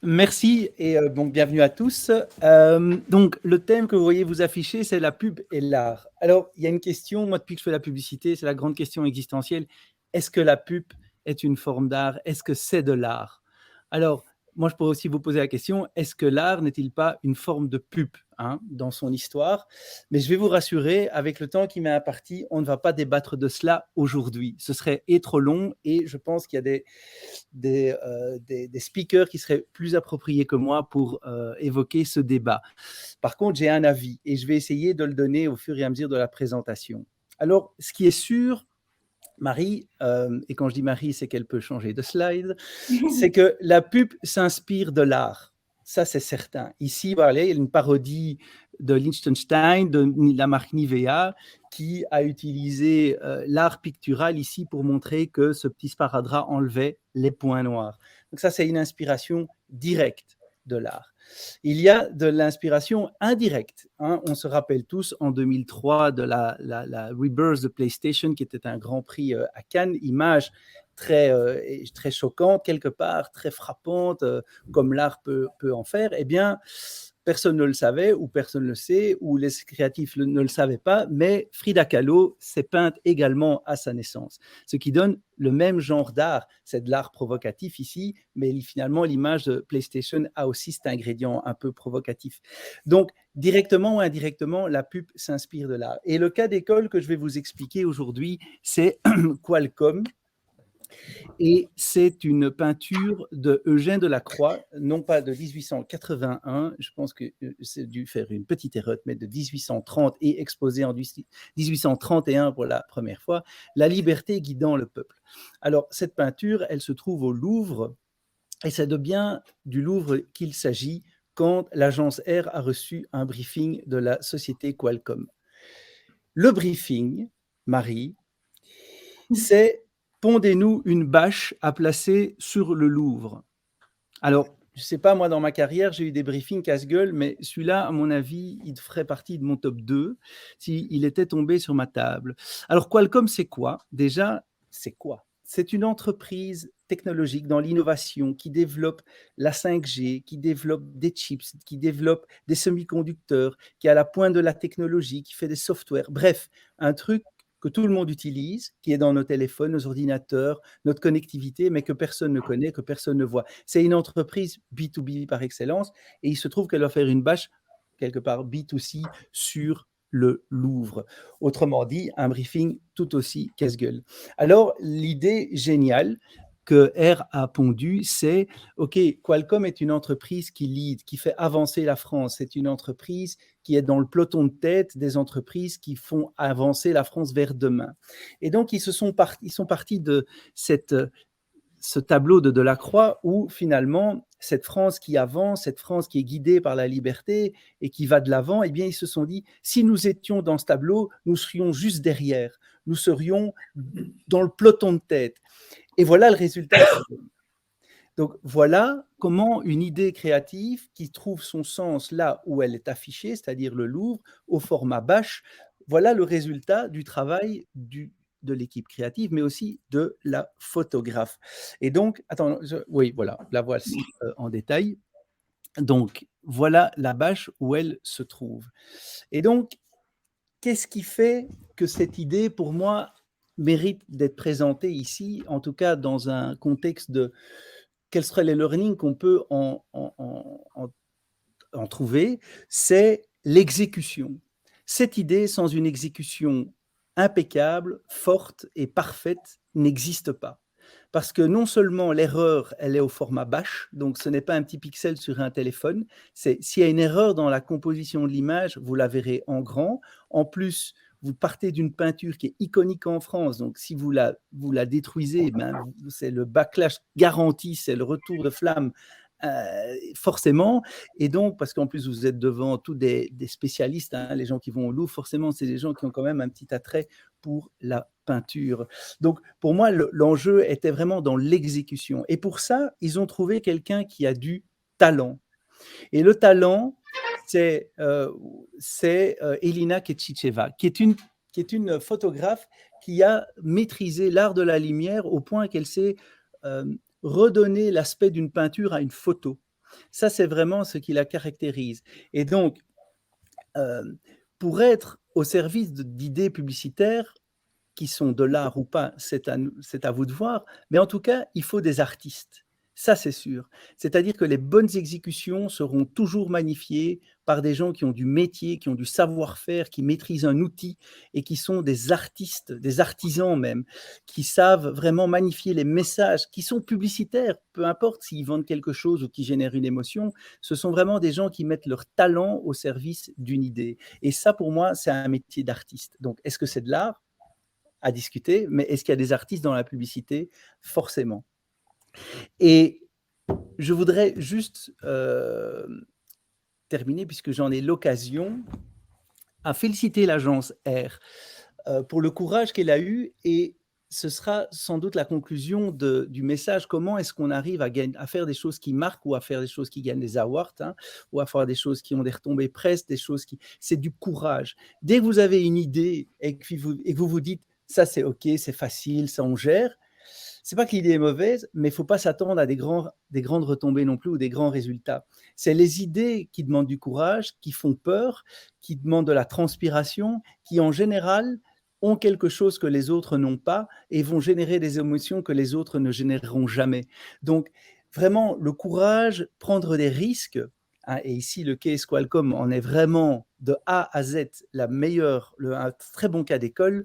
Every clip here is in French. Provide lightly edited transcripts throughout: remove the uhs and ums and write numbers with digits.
Merci et donc bienvenue à tous. Donc le thème que vous voyez vous afficher, c'est la pub et l'art. Alors, il y a une question, moi depuis que je fais la publicité, c'est la grande question existentielle. Est-ce que la pub est une forme d'art? Est-ce que c'est de l'art? Alors, moi je pourrais aussi vous poser la question, est-ce que l'art n'est-il pas une forme de pub, hein, dans son histoire? Mais je vais vous rassurer, avec le temps qui m'est imparti, on ne va pas débattre de cela aujourd'hui. Ce serait trop long et je pense qu'il y a des speakers qui seraient plus appropriés que moi pour évoquer ce débat. Par contre, j'ai un avis et je vais essayer de le donner au fur et à mesure de la présentation. Alors, ce qui est sûr, Marie, et quand je dis Marie, c'est qu'elle peut changer de slide, c'est que la pub s'inspire de l'art. Ça, c'est certain. Ici, voilà, il y a une parodie de Liechtenstein, de la marque Nivea, qui a utilisé l'art pictural ici pour montrer que ce petit sparadrap enlevait les points noirs. Donc ça, c'est une inspiration directe de l'art. Il y a de l'inspiration indirecte, hein. On se rappelle tous en 2003 de la Rebirth de PlayStation, qui était un grand prix à Cannes, image très choquante quelque part, très frappante, comme l'art peut en faire. Eh bien, personne ne le savait, ou personne ne le sait, ou les créatifs ne le savaient pas, mais Frida Kahlo s'est peinte également à sa naissance, ce qui donne le même genre d'art. C'est de l'art provocatif ici, mais finalement, l'image de PlayStation a aussi cet ingrédient un peu provocatif. Donc, directement ou indirectement, la pub s'inspire de l'art. Et le cas d'école que je vais vous expliquer aujourd'hui, c'est Qualcomm. Et c'est une peinture de Eugène Delacroix, non pas de 1881, je pense que c'est dû faire une petite erreur, mais de 1830 et exposée en 1831 pour la première fois, La liberté guidant le peuple. Alors, cette peinture, elle se trouve au Louvre, et c'est de bien du Louvre qu'il s'agit quand l'agence R a reçu un briefing de la société Qualcomm. Le briefing, Marie, c'est pondez-nous une bâche à placer sur le Louvre. Alors, je ne sais pas, moi, dans ma carrière, j'ai eu des briefings casse-gueule, mais celui-là, à mon avis, il ferait partie de mon top 2 s'il était tombé sur ma table. Alors, Qualcomm, c'est quoi? Déjà, c'est quoi? C'est une entreprise technologique dans l'innovation qui développe la 5G, qui développe des chips, qui développe des semi-conducteurs, qui est à la pointe de la technologie, qui fait des softwares. Bref, un truc que tout le monde utilise, qui est dans nos téléphones, nos ordinateurs, notre connectivité, mais que personne ne connaît, que personne ne voit. C'est une entreprise B2B par excellence, et il se trouve qu'elle va faire une bâche, quelque part B2C, sur le Louvre. Autrement dit, un briefing tout aussi casse-gueule. Alors, l'idée géniale que R a pondue, c'est, OK, Qualcomm est une entreprise qui lead, qui fait avancer la France. C'est une entreprise qui est dans le peloton de tête des entreprises qui font avancer la France vers demain. Et donc, ils sont partis de ce tableau de Delacroix où finalement, cette France qui avance, cette France qui est guidée par la liberté et qui va de l'avant, eh bien, ils se sont dit, si nous étions dans ce tableau, nous serions juste derrière, nous serions dans le peloton de tête. Et voilà le résultat. Donc voilà comment une idée créative qui trouve son sens là où elle est affichée, c'est-à-dire le Louvre, au format bâche, voilà le résultat du travail de l'équipe créative, mais aussi de la photographe. Et donc, attends, oui, voilà, la voici en détail. Donc, voilà la bâche où elle se trouve. Et donc, qu'est-ce qui fait que cette idée, pour moi, mérite d'être présentée ici, en tout cas dans un contexte de quels seraient les learnings qu'on peut en trouver? C'est l'exécution. Cette idée, sans une exécution impeccable, forte et parfaite, n'existe pas. Parce que non seulement l'erreur, elle est au format bâche, donc ce n'est pas un petit pixel sur un téléphone, c'est s'il y a une erreur dans la composition de l'image, vous la verrez en grand. En plus, vous partez d'une peinture qui est iconique en France, donc si vous la détruisez, ben, c'est le backlash garanti, c'est le retour de flamme forcément. Et donc, parce qu'en plus, vous êtes devant tous des spécialistes, hein, les gens qui vont au Louvre, forcément, c'est des gens qui ont quand même un petit attrait pour la peinture. Donc, pour moi, l'enjeu était vraiment dans l'exécution. Et pour ça, ils ont trouvé quelqu'un qui a du talent. Et le talent, c'est Elina Ketchicheva, qui est une photographe qui a maîtrisé l'art de la lumière au point qu'elle sait redonner l'aspect d'une peinture à une photo. Ça, c'est vraiment ce qui la caractérise. Et donc, pour être au service d'idées publicitaires, qui sont de l'art ou pas, c'est à vous de voir, mais en tout cas, il faut des artistes. Ça, c'est sûr. C'est-à-dire que les bonnes exécutions seront toujours magnifiées par des gens qui ont du métier, qui ont du savoir-faire, qui maîtrisent un outil et qui sont des artistes, des artisans même, qui savent vraiment magnifier les messages, qui sont publicitaires, peu importe s'ils vendent quelque chose ou qui génèrent une émotion, ce sont vraiment des gens qui mettent leur talent au service d'une idée. Et ça, pour moi, c'est un métier d'artiste. Donc, est-ce que c'est de l'art? À discuter, mais est-ce qu'il y a des artistes dans la publicité? Forcément. Et je voudrais juste terminer, puisque j'en ai l'occasion, à féliciter l'agence R pour le courage qu'elle a eu, et ce sera sans doute la conclusion du message. Comment est-ce qu'on arrive à faire des choses qui marquent, ou à faire des choses qui gagnent des awards, hein, ou à faire des choses qui ont des retombées presse, des choses qui... C'est du courage. Dès que vous avez une idée et que vous vous dites, ça c'est OK, c'est facile, ça on gère, c'est pas que l'idée est mauvaise, mais il ne faut pas s'attendre à des grandes retombées non plus, ou des grands résultats. C'est les idées qui demandent du courage, qui font peur, qui demandent de la transpiration, qui en général ont quelque chose que les autres n'ont pas et vont générer des émotions que les autres ne généreront jamais. Donc, vraiment, le courage, prendre des risques, hein, et ici, le case Qualcomm en est vraiment de A à Z un très bon cas d'école.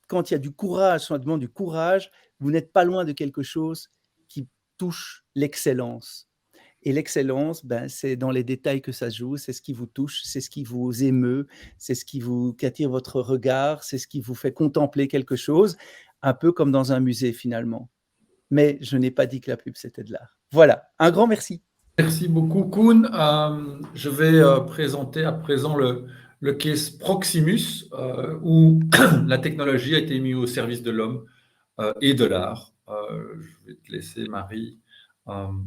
Quand il y a du courage, ça demande du courage, vous n'êtes pas loin de quelque chose qui touche l'excellence. Et l'excellence, ben, c'est dans les détails que ça se joue, c'est ce qui vous touche, c'est ce qui vous émeut, c'est ce qui attire votre regard, c'est ce qui vous fait contempler quelque chose, un peu comme dans un musée finalement. Mais je n'ai pas dit que la pub, c'était de l'art. Voilà, un grand merci. Merci beaucoup, Koen. Je vais présenter à présent le case Proximus, où la technologie a été mise au service de l'homme et de l'art. Je vais te laisser, Marie,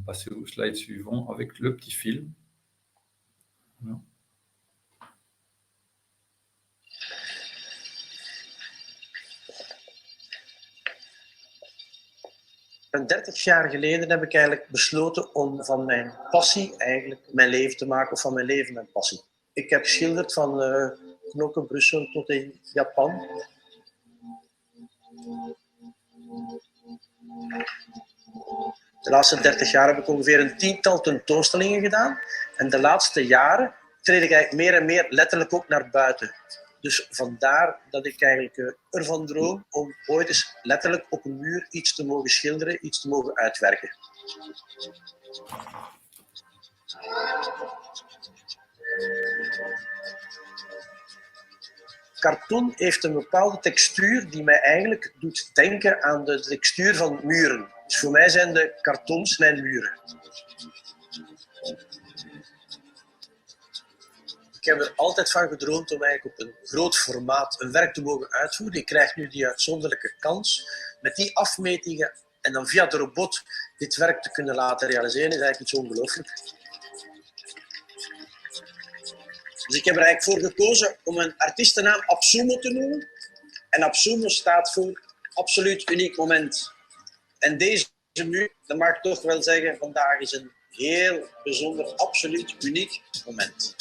passer au slide suivant avec le petit film. Voilà. En 30 jaar geleden heb ik eigenlijk besloten om van mijn passie eigenlijk mijn leven te maken, of van mijn leven mijn passie. Ik heb geschilderd van Knokke, Brussel tot in Japan. De laatste 30 jaar heb ik ongeveer een 10-tal tentoonstellingen gedaan. En de laatste jaren treed ik eigenlijk meer en meer letterlijk ook naar buiten. Dus vandaar dat ik eigenlijk ervan droom om ooit eens letterlijk op een muur iets te mogen schilderen, iets te mogen uitwerken. Karton heeft een bepaalde textuur die mij eigenlijk doet denken aan de textuur van muren. Dus voor mij zijn de kartons mijn muren. Ik heb er altijd van gedroomd om eigenlijk op een groot formaat een werk te mogen uitvoeren. Ik krijg nu die uitzonderlijke kans. Met die afmetingen en dan via de robot dit werk te kunnen laten realiseren is eigenlijk iets ongelooflijk. Dus ik heb er eigenlijk voor gekozen om een artiestennaam Absumo te noemen. En Absumo staat voor absoluut uniek moment. En deze muur, dat mag ik toch wel zeggen, vandaag is een heel bijzonder, absoluut uniek moment.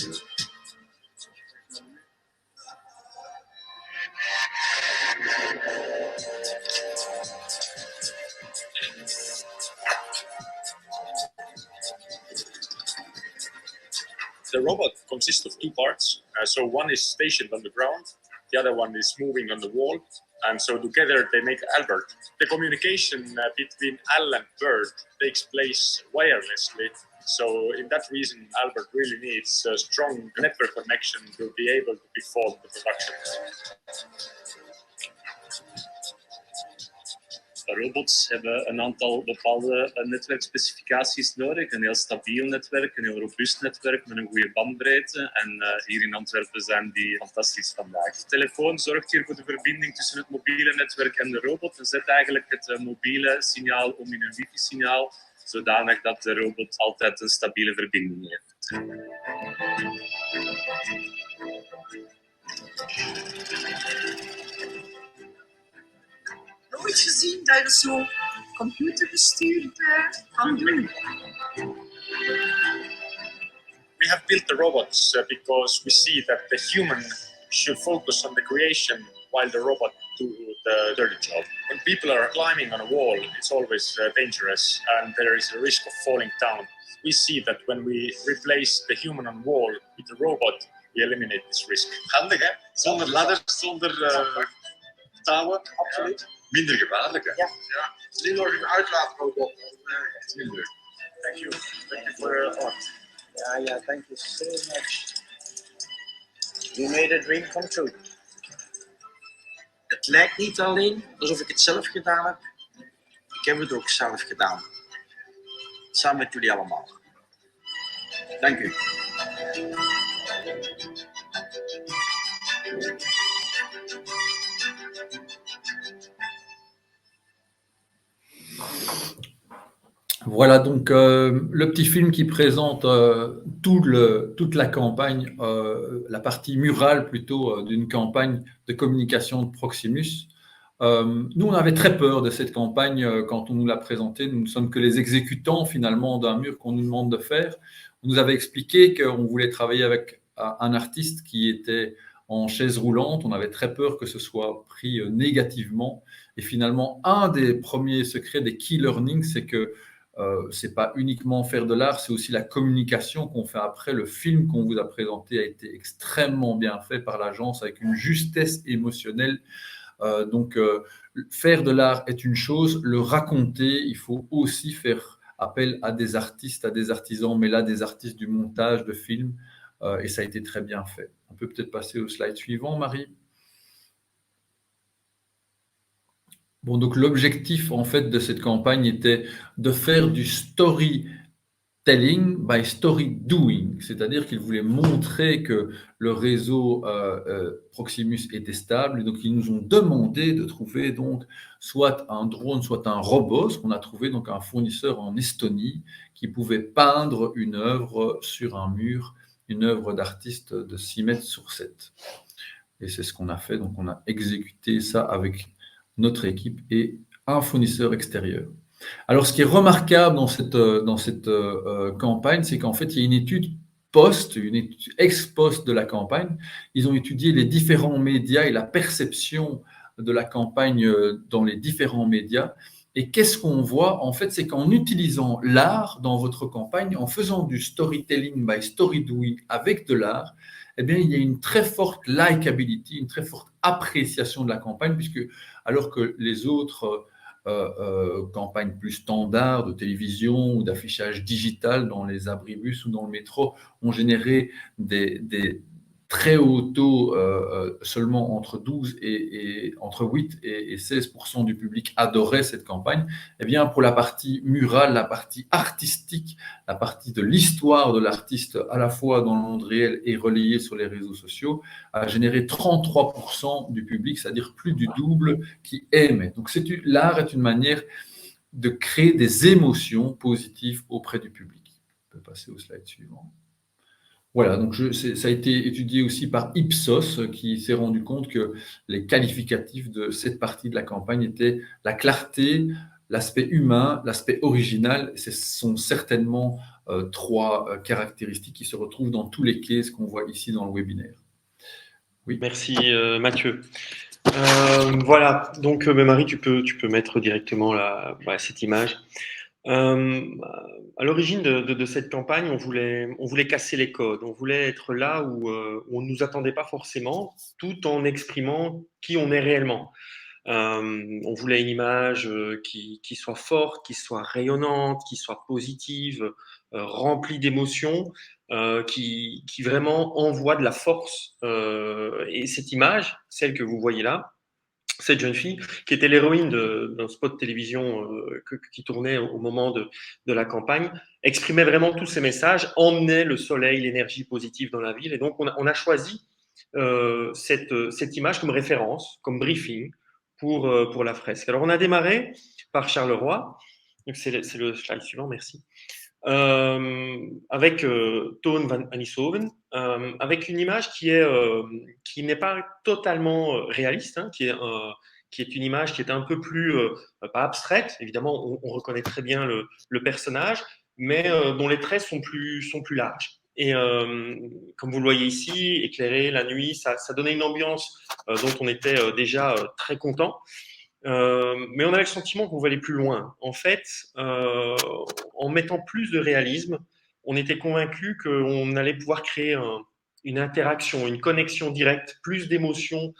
The robot consists of two parts. So one is stationed on the ground, the other one is moving on the wall, and so together they make Albert. The communication between Al and Bird takes place wirelessly. So in that reason, Albert really needs a strong network connection to be able to perform the production. Robots hebben een aantal bepaalde netwerkspecificaties nodig. Een heel stabiel netwerk, een heel robuust netwerk met een goede bandbreedte. En hier in Antwerpen zijn die fantastisch vandaag. De telefoon zorgt hier voor de verbinding tussen het mobiele netwerk en de robot. En zet eigenlijk het mobiele signaal om in een wifi-signaal, zodanig dat de robot altijd een stabiele verbinding heeft. Nooit gezien dat je zo computerbestuurd kan doen. We have built the robots because we see that the human should focus on the creation while the robot do the dirty job. When people are climbing on a wall, it's always dangerous and there is a risk of falling down. We see that when we replace the human on wall with the robot, we eliminate this risk. Handig, hè? Zonder ladders, zonder touwen. Absoluut. Minder gevaarlijk, hè? Ja. Het is niet nog een uitlaatprobleem. Echt minder. Thank you. Thank you for your thought. Ja, thank you so much. You made a dream come true. Het lijkt niet alleen alsof ik het zelf gedaan heb. Ik heb het ook zelf gedaan. Samen met jullie allemaal. Dank u. Voilà donc le petit film qui présente toute la campagne, la partie murale plutôt d'une campagne de communication de Proximus. Nous, on avait très peur de cette campagne quand on nous l'a présentée. Nous ne sommes que les exécutants finalement d'un mur qu'on nous demande de faire. On nous avait expliqué qu'on voulait travailler avec un artiste qui était en chaise roulante. On avait très peur que ce soit pris négativement. Et finalement, un des premiers secrets des key learning, c'est que c'est pas uniquement faire de l'art, c'est aussi la communication qu'on fait après. Le film qu'on vous a présenté a été extrêmement bien fait par l'agence avec une justesse émotionnelle. Donc, faire de l'art est une chose, le raconter, il faut aussi faire appel à des artistes, à des artisans, mais là, des artistes du montage de films, et ça a été très bien fait. On peut peut-être passer au slide suivant, Marie. Bon, donc l'objectif en fait de cette campagne était de faire du storytelling by story doing, c'est-à-dire qu'ils voulaient montrer que le réseau Proximus était stable. Et donc ils nous ont demandé de trouver donc soit un drone, soit un robot. On a trouvé donc un fournisseur en Estonie qui pouvait peindre une œuvre sur un mur, une œuvre d'artiste de 6 mètres sur 7. Et c'est ce qu'on a fait. Donc on a exécuté ça avec notre équipe et un fournisseur extérieur. Alors, ce qui est remarquable dans cette campagne, c'est qu'en fait, il y a une étude une étude ex post de la campagne. Ils ont étudié les différents médias et la perception de la campagne dans les différents médias. Et qu'est-ce qu'on voit? En fait, c'est qu'en utilisant l'art dans votre campagne, en faisant du storytelling by story doing avec de l'art, eh bien, il y a une très forte likability, une très forte appréciation de la campagne, puisque alors que les autres campagnes plus standards de télévision ou d'affichage digital dans les abribus ou dans le métro ont généré des très hauts taux, seulement entre 12 et entre 8 et 16% du public adorait cette campagne. Eh bien, pour la partie murale, la partie artistique, la partie de l'histoire de l'artiste à la fois dans le monde réel et relayée sur les réseaux sociaux, a généré 33% du public, c'est-à-dire plus du double qui aimait. Donc, l'art est une manière de créer des émotions positives auprès du public. On peut passer au slide suivant. Voilà, donc ça a été étudié aussi par Ipsos, qui s'est rendu compte que les qualificatifs de cette partie de la campagne étaient la clarté, l'aspect humain, l'aspect original. Ce sont certainement 3 caractéristiques qui se retrouvent dans tous les cases qu'on voit ici dans le webinaire. Oui. Merci Mathieu. Voilà, donc Marie, tu peux mettre directement cette image. À l'origine de cette campagne, on voulait casser les codes, on voulait être là où on ne nous attendait pas forcément, tout en exprimant qui on est réellement. On voulait une image qui soit forte, qui soit rayonnante, qui soit positive, remplie d'émotions, qui vraiment envoie de la force. Et cette image, celle que vous voyez là, cette jeune fille, qui était l'héroïne d'un spot de télévision qui tournait au moment de la campagne, exprimait vraiment tous ces messages, emmenait le soleil, l'énergie positive dans la ville. Et donc, on a choisi cette image comme référence, comme briefing pour la fresque. Alors, on a démarré par Charleroi. Donc, c'est le slide suivant, merci. Avec Toon van Anishoven, avec une image qui n'est pas totalement réaliste, hein, qui est une image qui est un peu plus pas abstraite. Évidemment, on reconnaît très bien le personnage, mais dont les traits sont plus larges. Et comme vous le voyez ici, éclairé la nuit, ça donnait une ambiance dont on était déjà très content. Mais on avait le sentiment qu'on voulait aller plus loin. En fait, en mettant plus de réalisme, on était convaincu qu'on allait pouvoir créer une interaction, une connexion directe, plus d'émotions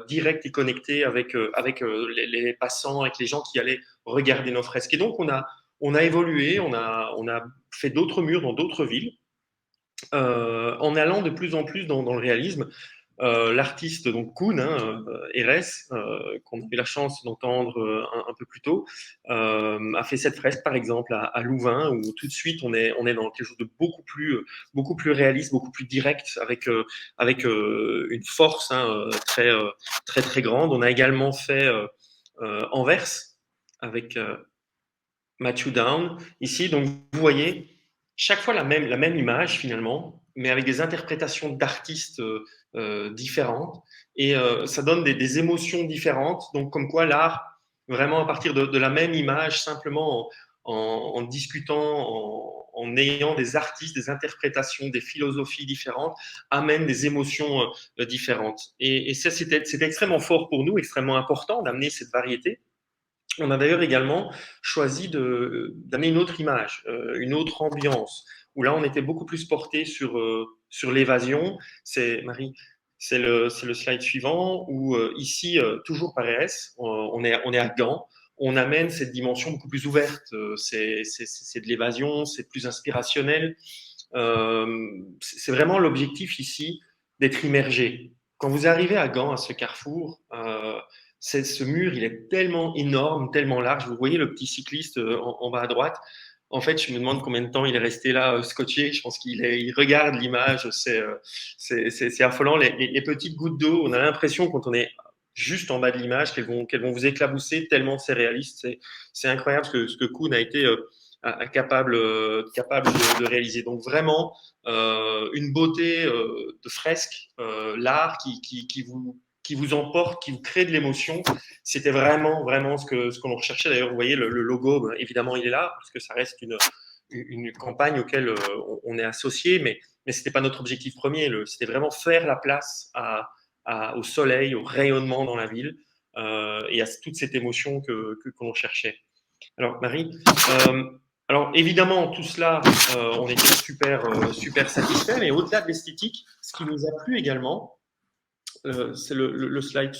directes et connectées avec les passants, avec les gens qui allaient regarder nos fresques. Et donc, on a évolué, on a fait d'autres murs dans d'autres villes, en allant de plus en plus dans le réalisme. L'artiste donc Koen, Erez, qu'on a eu la chance d'entendre un peu plus tôt, a fait cette fresque par exemple à Louvain, où tout de suite on est dans quelque chose de beaucoup plus réaliste, beaucoup plus direct, avec une force très grande. On a également fait Anvers avec Matthew Down ici. Donc vous voyez chaque fois la même image finalement, mais avec des interprétations d'artistes différentes, et ça donne des émotions différentes. Donc comme quoi l'art, vraiment à partir de la même image, simplement en discutant, en ayant des artistes, des interprétations, des philosophies différentes, amène des émotions différentes. Et ça, c'était extrêmement fort pour nous, extrêmement important d'amener cette variété. On a d'ailleurs également choisi d'amener une autre image, une autre ambiance, où là on était beaucoup plus porté sur l'évasion. Marie, c'est le slide suivant, où ici, toujours par ES, on est à Gand, on amène cette dimension beaucoup plus ouverte. C'est de l'évasion, c'est plus inspirationnel. C'est vraiment l'objectif ici d'être immergé. Quand vous arrivez à Gand, à ce carrefour, ce mur, il est tellement énorme, tellement large. Vous voyez le petit cycliste en bas à droite. En fait, je me demande combien de temps il est resté là scotché. Je pense il regarde l'image. C'est affolant. Les petites gouttes d'eau, on a l'impression quand on est juste en bas de l'image qu'elles vont vous éclabousser tellement c'est réaliste. C'est incroyable ce que Koen a été capable de réaliser. Donc vraiment, une beauté de fresque, l'art qui vous emporte, qui vous crée de l'émotion. C'était vraiment ce qu'on recherchait. D'ailleurs, vous voyez, le logo, évidemment, il est là, parce que ça reste une campagne auquel on est associé, mais ce n'était pas notre objectif premier. C'était vraiment faire la place au soleil, au rayonnement dans la ville, et à toute cette émotion que l'on cherchait. Alors, Marie, alors évidemment, tout cela, on était super satisfaits, mais au-delà de l'esthétique, ce qui nous a plu également, c'est le slide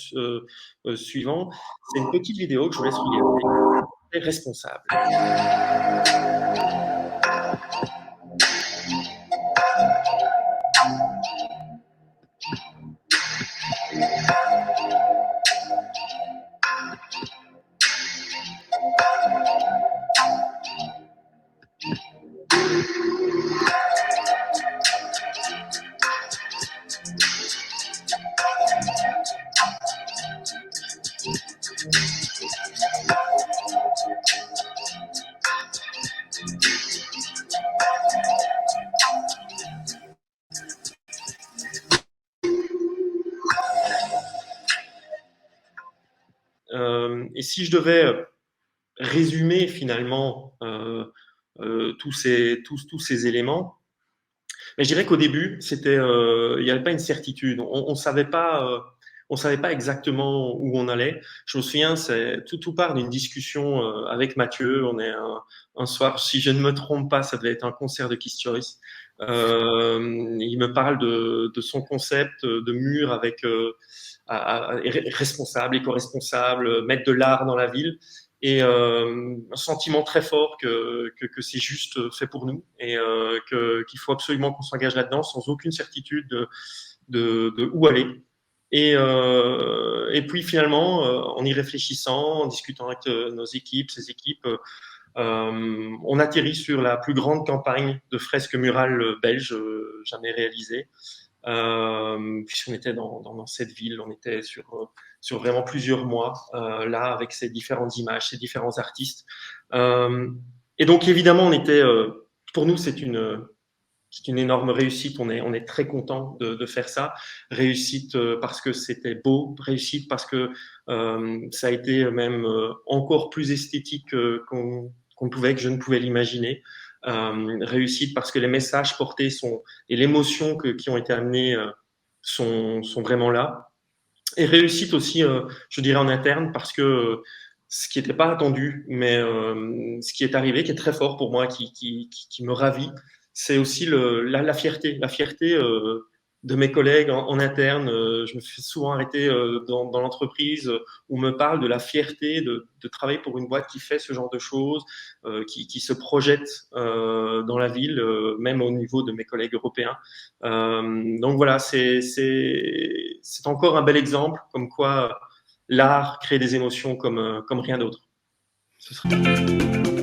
suivant. C'est une petite vidéo que je vous laisse regarder. C'est responsable. Et si je devais résumer finalement tous ces éléments, mais je dirais qu'au début, il n'y avait pas une certitude. On savait pas exactement où on allait. Je me souviens, tout part d'une discussion avec Mathieu. On est un soir, si je ne me trompe pas, ça devait être un concert de Kiss Choice. Il me parle de son concept de mur avec responsable, éco-responsable, mettre de l'art dans la ville, et un sentiment très fort que c'est juste fait pour nous, et qu'il faut absolument qu'on s'engage là-dedans sans aucune certitude de où aller. Et puis finalement, en y réfléchissant, en discutant avec ces équipes, on atterrit sur la plus grande campagne de fresques murales belge jamais réalisée. Puisqu'on était dans cette ville, on était sur vraiment plusieurs mois là, avec ces différentes images, ces différents artistes. Et donc évidemment, pour nous, c'est une énorme réussite. On est très content de faire ça. Réussite parce que c'était beau, réussite parce que ça a été même encore plus esthétique que je ne pouvais l'imaginer. réussite parce que les messages portés et l'émotion qui ont été amenés sont vraiment là. Et réussite aussi, je dirais en interne, parce que ce qui n'était pas attendu, mais ce qui est arrivé, qui est très fort pour moi, qui me ravit, c'est aussi la fierté. La fierté de mes collègues en interne. Je me fais souvent arrêter dans l'entreprise où on me parle de la fierté de travailler pour une boîte qui fait ce genre de choses, qui se projette dans la ville, même au niveau de mes collègues européens. Donc voilà, c'est encore un bel exemple comme quoi l'art crée des émotions comme rien d'autre. Ce serait...